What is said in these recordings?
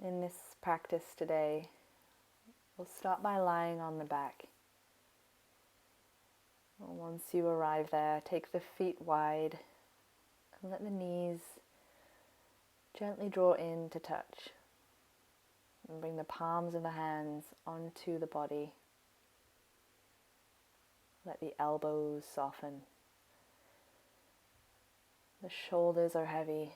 In this practice today, we'll start by lying on the back. Once you arrive there, take the feet wide and let the knees gently draw in to touch. And bring the palms of the hands onto the body. Let the elbows soften. The shoulders are heavy.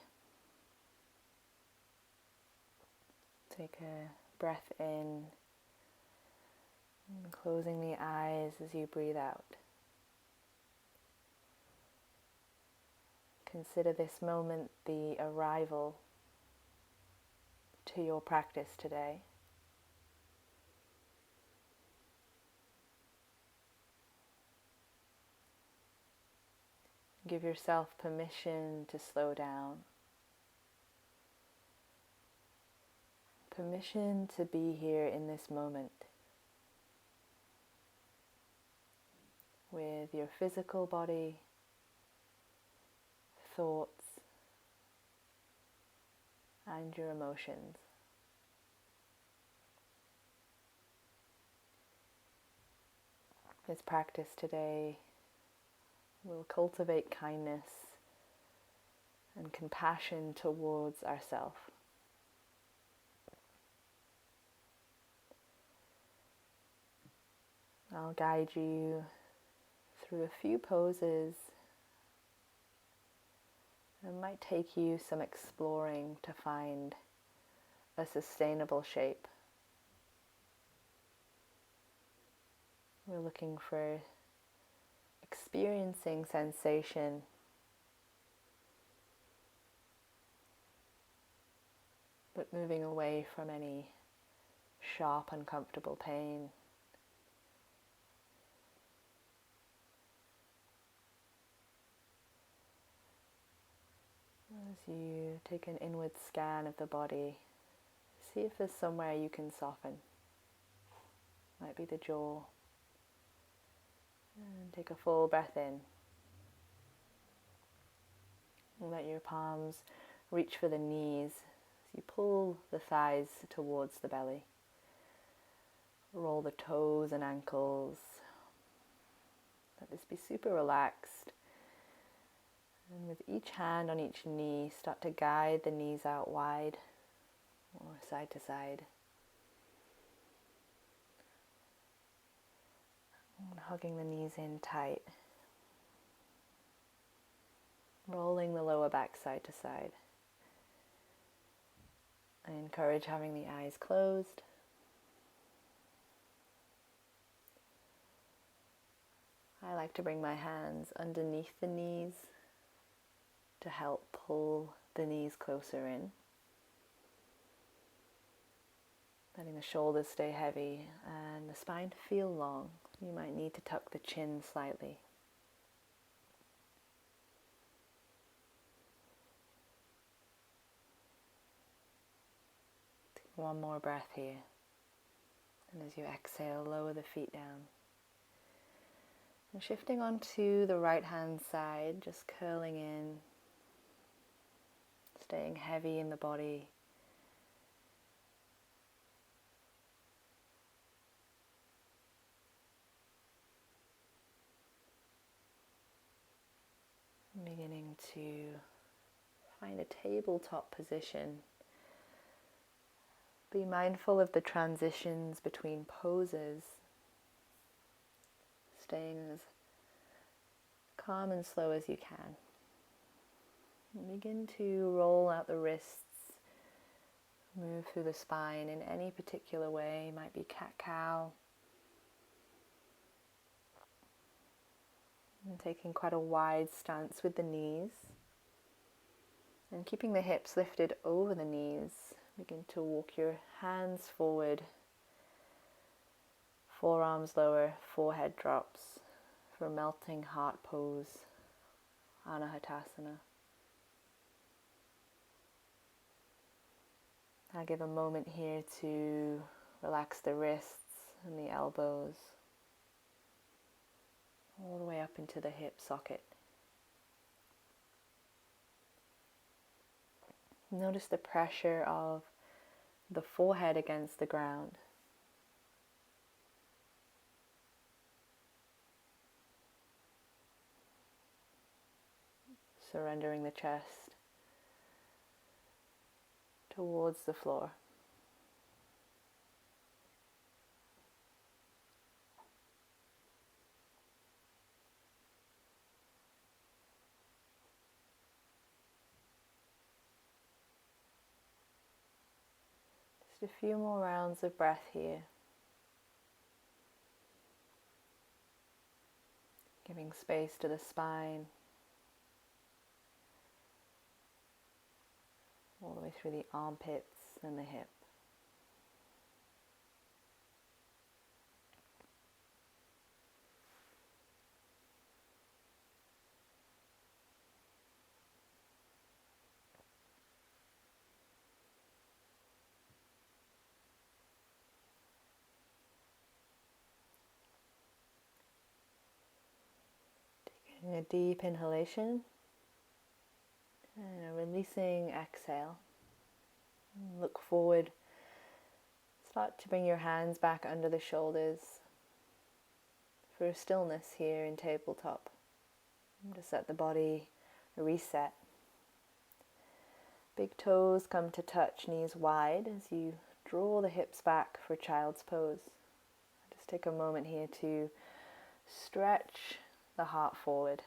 Take a breath in, and closing the eyes as you breathe out. Consider this moment the arrival to your practice today. Give yourself permission to slow down. Permission to be here in this moment with your physical body, thoughts, and your emotions. This practice today will cultivate kindness and compassion towards ourselves. I'll guide you through a few poses. It might take you some exploring to find a sustainable shape. We're looking for experiencing sensation, but moving away from any sharp, uncomfortable pain. As you take an inward scan of the body, see if there's somewhere you can soften. Might be the jaw. And take a full breath in. And let your palms reach for the knees as you pull the thighs towards the belly. Roll the toes and ankles. Let this be super relaxed. And with each hand on each knee, start to guide the knees out wide or side to side. And hugging the knees in tight. Rolling the lower back side to side. I encourage having the eyes closed. I like to bring my hands underneath the knees to help pull the knees closer in. Letting the shoulders stay heavy and the spine feel long. You might need to tuck the chin slightly. Take one more breath here. And as you exhale, lower the feet down. And shifting onto the right hand side, just curling in. Staying heavy in the body. Beginning to find a tabletop position. Be mindful of the transitions between poses. Staying as calm and slow as you can. And begin to roll out the wrists, move through the spine in any particular way. It might be cat-cow. And taking quite a wide stance with the knees. And keeping the hips lifted over the knees. Begin to walk your hands forward. Forearms lower, forehead drops for melting heart pose, Anahatasana. I'll give a moment here to relax the wrists and the elbows, all the way up into the hip socket. Notice the pressure of the forehead against the ground. Surrendering the chest towards the floor. Just a few more rounds of breath here. Giving space to the spine, all the way through the armpits and the hip. Taking a deep inhalation and a releasing exhale. Look forward. Start to bring your hands back under the shoulders for a stillness here in tabletop. Just let the body reset. Big toes come to touch, knees wide as you draw the hips back for child's pose. Just take a moment here to stretch the heart forward.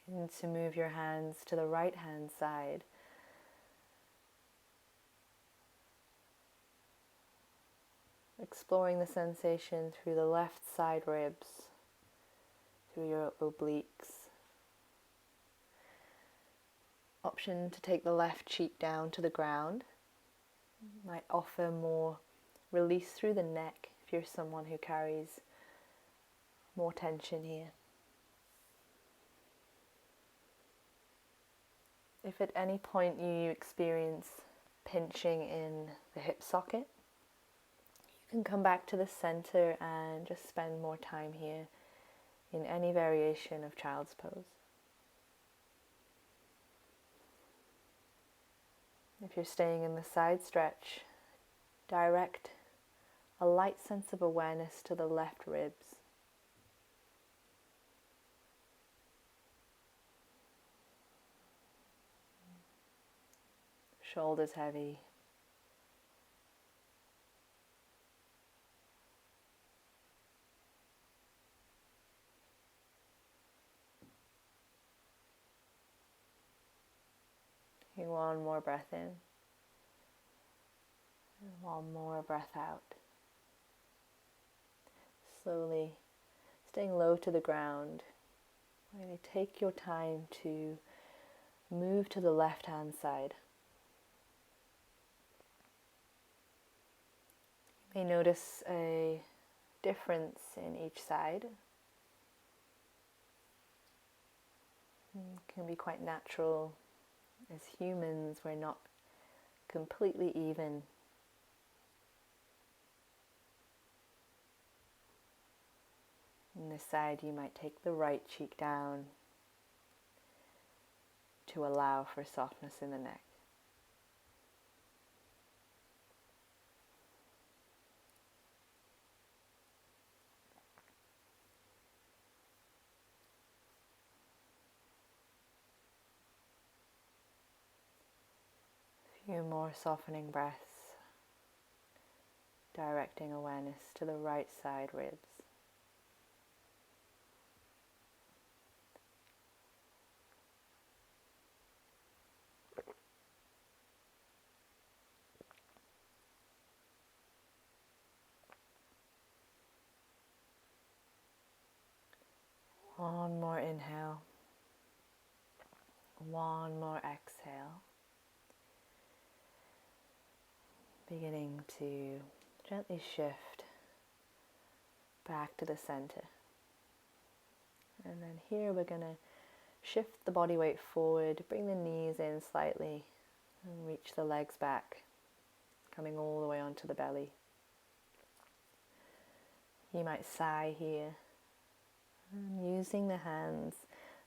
Begin to move your hands to the right hand side. Exploring the sensation through the left side ribs, through your obliques. Option to take the left cheek down to the ground. Might offer more release through the neck if you're someone who carries more tension here. If at any point you experience pinching in the hip socket, you can come back to the center and just spend more time here in any variation of child's pose. If you're staying in the side stretch, direct a light sense of awareness to the left ribs. Shoulders heavy. Taking one more breath in. And one more breath out. Slowly staying low to the ground. Really take your time to move to the left hand side. You may notice a difference in each side. It can be quite natural. As humans, we're not completely even. On this side, you might take the right cheek down to allow for softness in the neck. A few more softening breaths, directing awareness to the right side ribs. One more inhale, one more exhale. Beginning to gently shift back to the center. And then here we're going to shift the body weight forward, bring the knees in slightly, and reach the legs back, coming all the way onto the belly. You might sigh here. And using the hands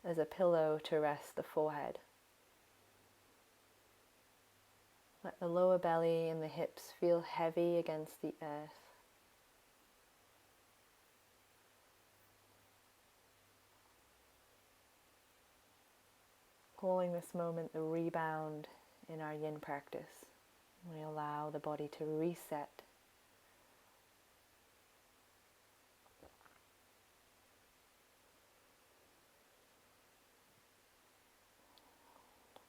as a pillow to rest the forehead. Let the lower belly and the hips feel heavy against the earth. Calling this moment the rebound in our yin practice. We allow the body to reset.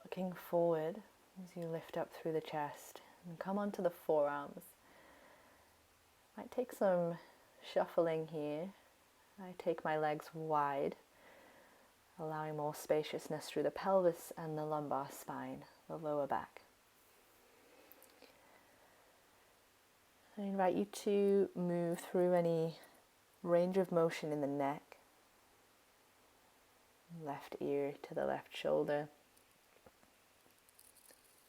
Looking forward as you lift up through the chest and come onto the forearms. Might take some shuffling here. I take my legs wide, allowing more spaciousness through the pelvis and the lumbar spine, the lower back. I invite you to move through any range of motion in the neck, left ear to the left shoulder,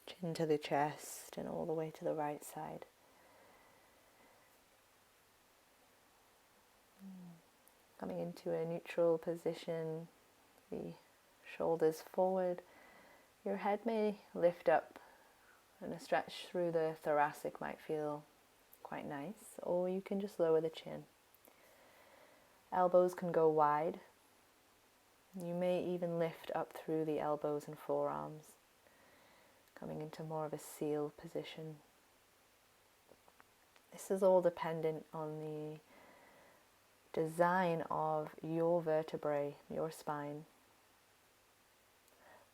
chin to the chest, and all the way to the right side. Coming into a neutral position, the shoulders forward. Your head may lift up, and a stretch through the thoracic might feel quite nice, or you can just lower the chin. Elbows can go wide. You may even lift up through the elbows and forearms, coming into more of a seal position. This is all dependent on the design of your vertebrae, your spine.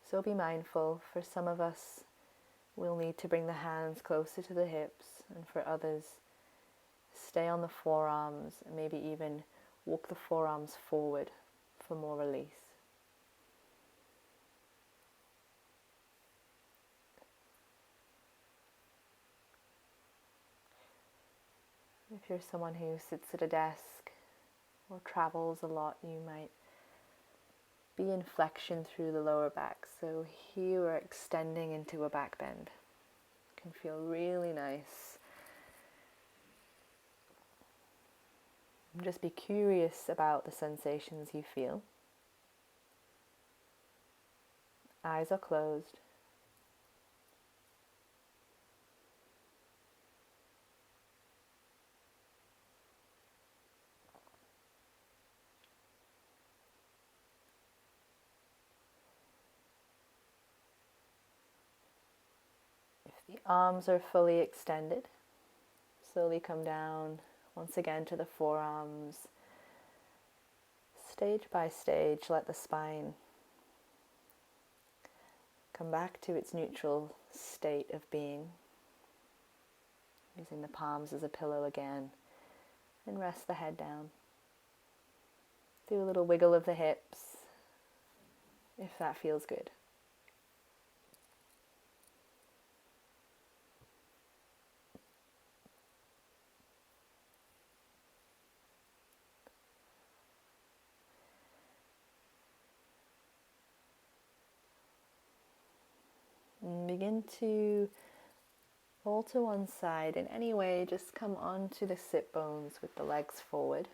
So be mindful. For some of us, we'll need to bring the hands closer to the hips, and for others, stay on the forearms and maybe even walk the forearms forward for more release. If you're someone who sits at a desk or travels a lot, you might be in flexion through the lower back. So here we're extending into a back bend. Can feel really nice. Just be curious about the sensations you feel. Eyes are closed. The arms are fully extended. Slowly come down once again to the forearms. Stage by stage, let the spine come back to its neutral state of being. Using the palms as a pillow again, and rest the head down. Do a little wiggle of the hips if that feels good. And begin to roll to one side in any way. Just come onto the sit bones with the legs forward.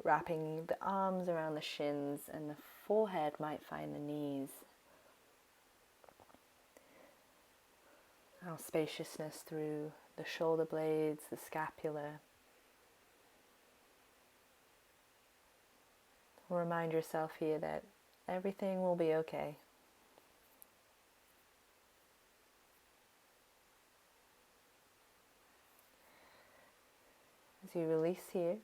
Wrapping the arms around the shins, and the forehead might find the knees. Now spaciousness through the shoulder blades, the scapula. Remind yourself here that everything will be okay. As you release here,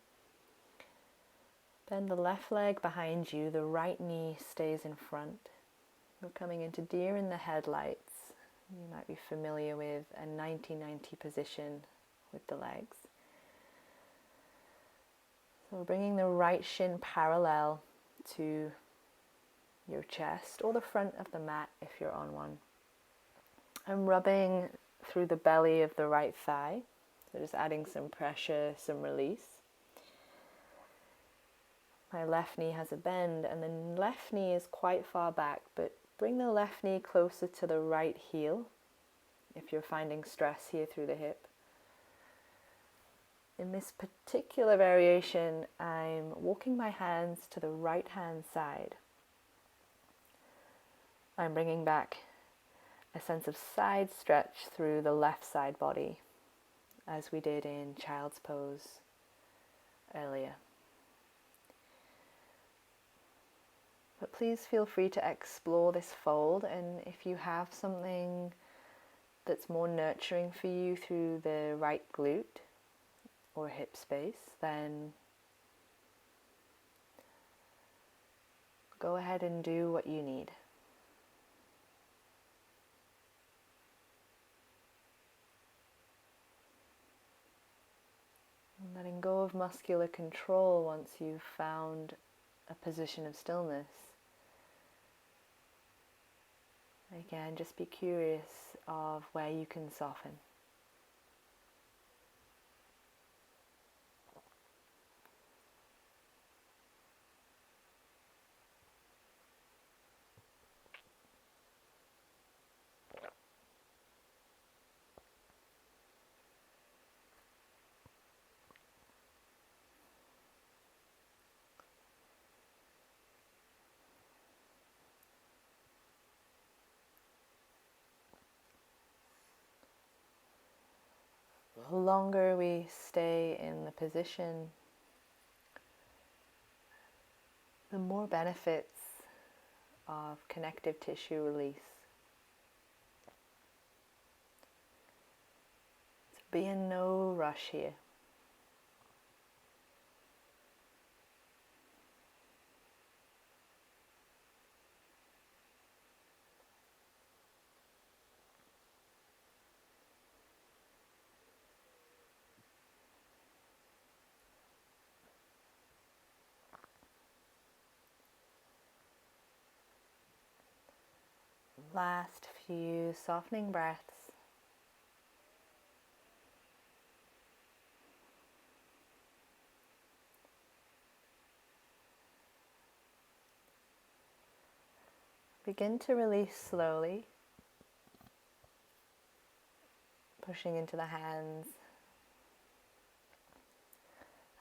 bend the left leg behind you, the right knee stays in front. We're coming into deer in the headlights. You might be familiar with a 90-90 position with the legs. So we're bringing the right shin parallel to your chest or the front of the mat if you're on one. I'm rubbing through the belly of the right thigh, so just adding some pressure, some release. My left knee has a bend, and the left knee is quite far back, but bring the left knee closer to the right heel if you're finding stress here through the hip. In this particular variation, I'm walking my hands to the right hand side. I'm bringing back a sense of side stretch through the left side body, as we did in child's pose earlier. But please feel free to explore this fold, and if you have something that's more nurturing for you through the right glute or hip space, then go ahead and do what you need. And letting go of muscular control once you've found a position of stillness. Again, just be curious of where you can soften. The longer we stay in the position, the more benefits of connective tissue release. So be in no rush here. Last few softening breaths. Begin to release slowly, pushing into the hands.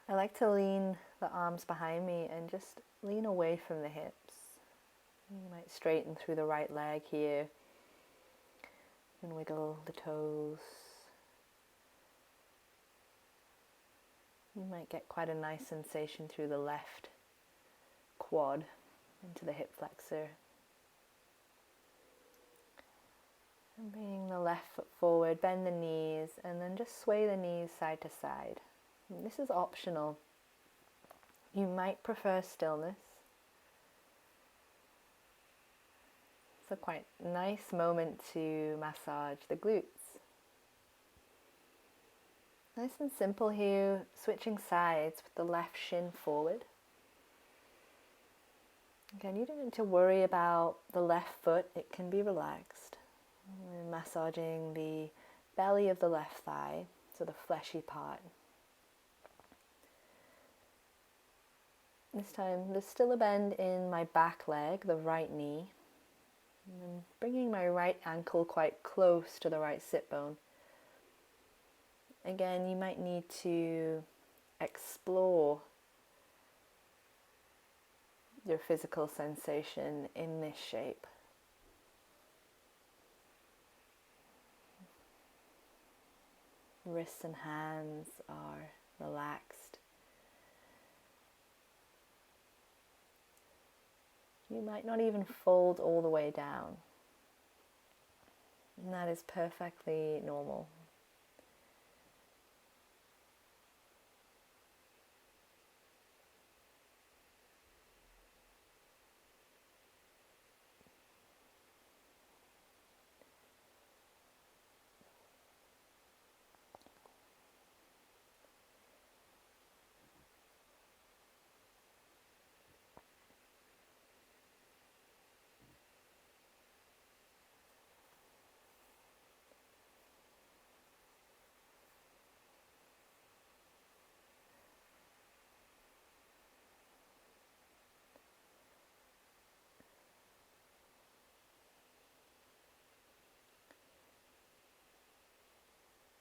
I like to lean the arms behind me and just lean away from the hips. You might straighten through the right leg here and wiggle the toes. You might get quite a nice sensation through the left quad into the hip flexor. And bringing the left foot forward, bend the knees, and then just sway the knees side to side. And this is optional. You might prefer stillness. It's a quite nice moment to massage the glutes. Nice and simple here, switching sides with the left shin forward. Again, you don't need to worry about the left foot, it can be relaxed. We're massaging the belly of the left thigh, so the fleshy part. This time, there's still a bend in my back leg, the right knee. And then bringing my right ankle quite close to the right sit bone. Again, you might need to explore your physical sensation in this shape. Wrists and hands are relaxed. You might not even fold all the way down. And that is perfectly normal.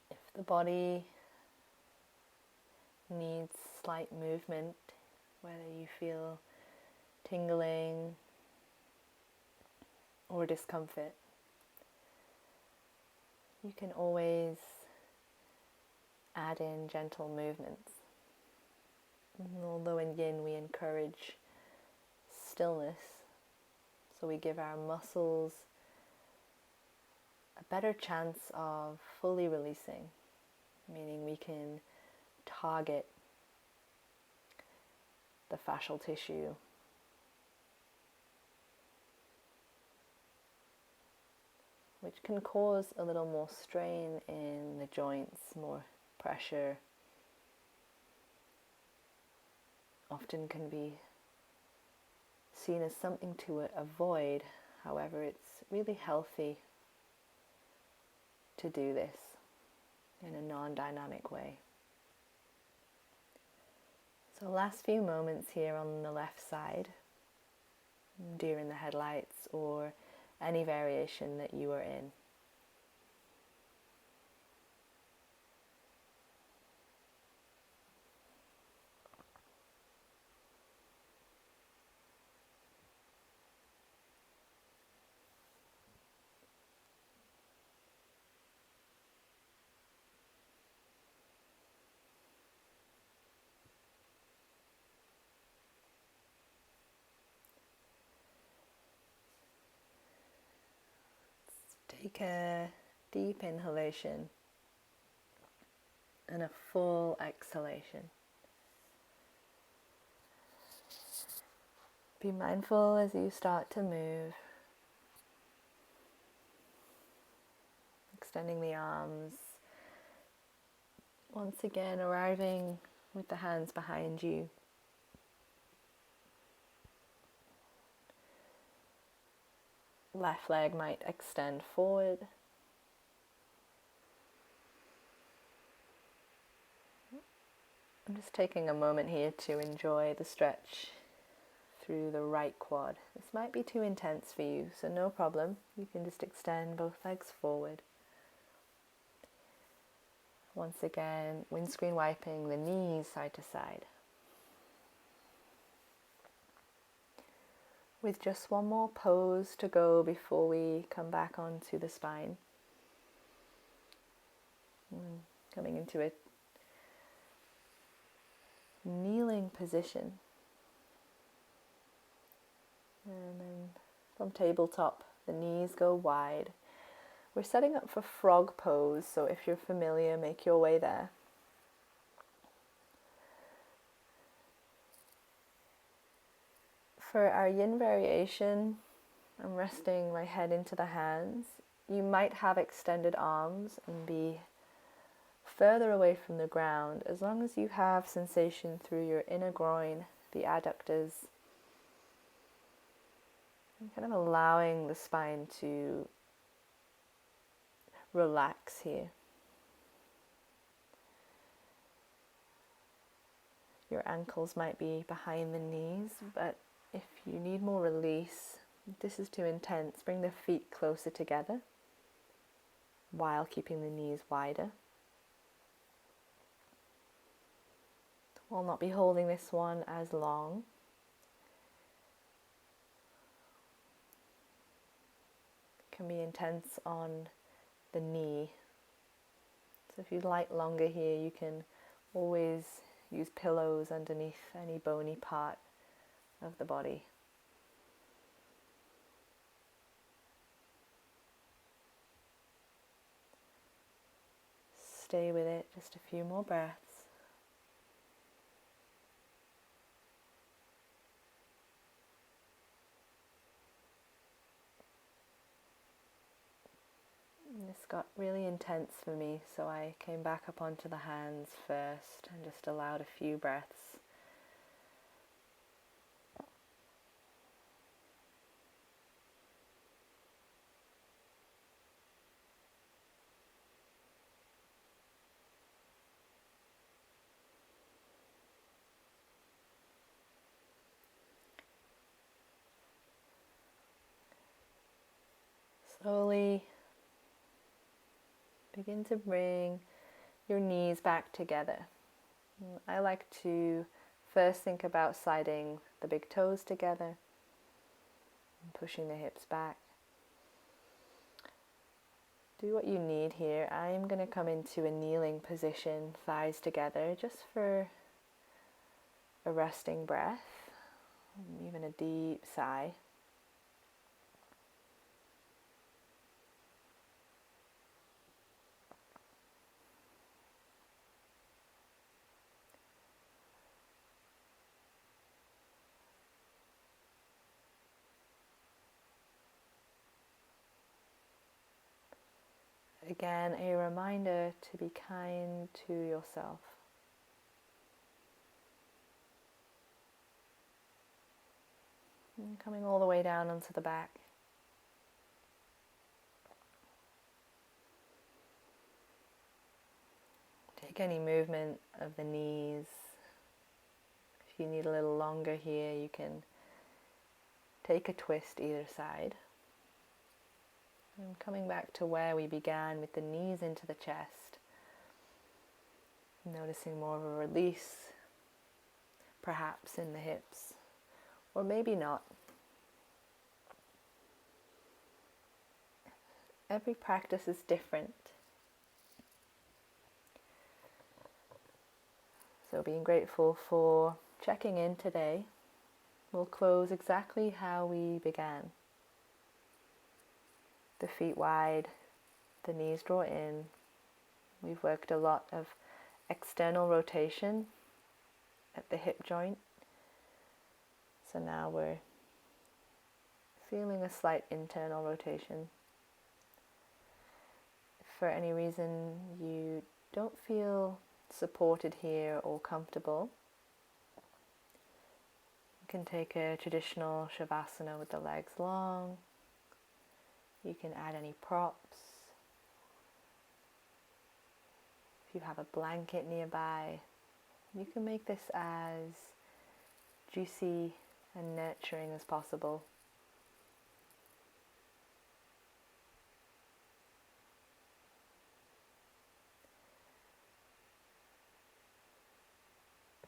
If the body needs slight movement, whether you feel tingling or discomfort, you can always add in gentle movements. And although in Yin we encourage stillness, so we give our muscles a better chance of fully releasing, meaning we can target the fascial tissue, which can cause a little more strain in the joints, more pressure. Often can be seen as something to avoid. However, it's really healthy to do this in a non-dynamic way. So last few moments here on the left side, deer in the headlights or any variation that you are in. Take a deep inhalation and a full exhalation. Be mindful as you start to move, extending the arms, once again arriving with the hands behind you. Left leg might extend forward. I'm just taking a moment here to enjoy the stretch through the right quad. This might be too intense for you, so no problem. You can just extend both legs forward. Once again, windscreen wiping the knees side to side. With just one more pose to go before we come back onto the spine. Coming into a kneeling position. And then from tabletop, the knees go wide. We're setting up for frog pose, so if you're familiar, make your way there. For our Yin variation, I'm resting my head into the hands. You might have extended arms and be further away from the ground, as long as you have sensation through your inner groin, the adductors, and kind of allowing the spine to relax here. Your ankles might be behind the knees, but if you need more release, if this is too intense, bring the feet closer together while keeping the knees wider. I'll not be holding this one as long. It can be intense on the knee. So if you'd like longer here, you can always use pillows underneath any bony part of the body. Stay with it, just a few more breaths. This got really intense for me, so I came back up onto the hands first and just allowed a few breaths. Slowly begin to bring your knees back together. I like to first think about sliding the big toes together and pushing the hips back. Do what you need here. I'm going to come into a kneeling position, thighs together, just for a resting breath, even a deep sigh. Again, a reminder to be kind to yourself. And coming all the way down onto the back. Take any movement of the knees. If you need a little longer here, you can take a twist either side. And coming back to where we began with the knees into the chest. Noticing more of a release, perhaps in the hips, or maybe not. Every practice is different. So being grateful for checking in today. We'll close exactly how we began. The feet wide, the knees draw in. We've worked a lot of external rotation at the hip joint. So now we're feeling a slight internal rotation. If for any reason you don't feel supported here or comfortable, you can take a traditional shavasana with the legs long. You can add any props. If you have a blanket nearby, you can make this as juicy and nurturing as possible.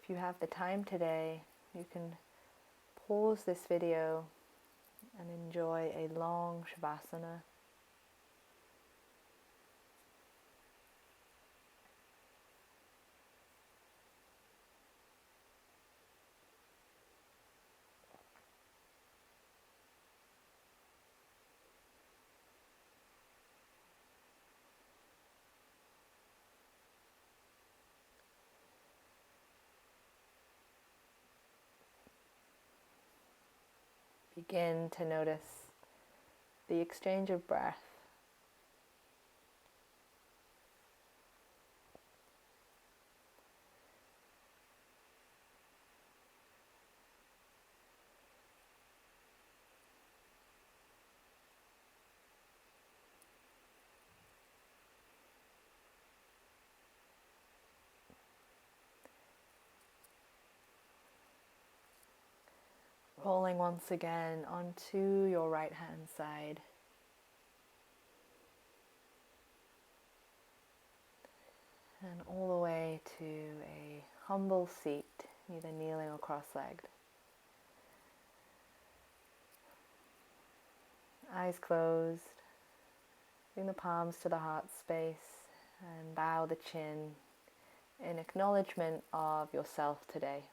If you have the time today, you can pause this video and enjoy a long shavasana. Begin to notice the exchange of breath. Rolling once again onto your right hand side. And all the way to a humble seat, either kneeling or cross-legged. Eyes closed. Bring the palms to the heart space and bow the chin in acknowledgement of yourself today.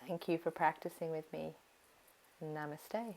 Thank you for practicing with me. Namaste.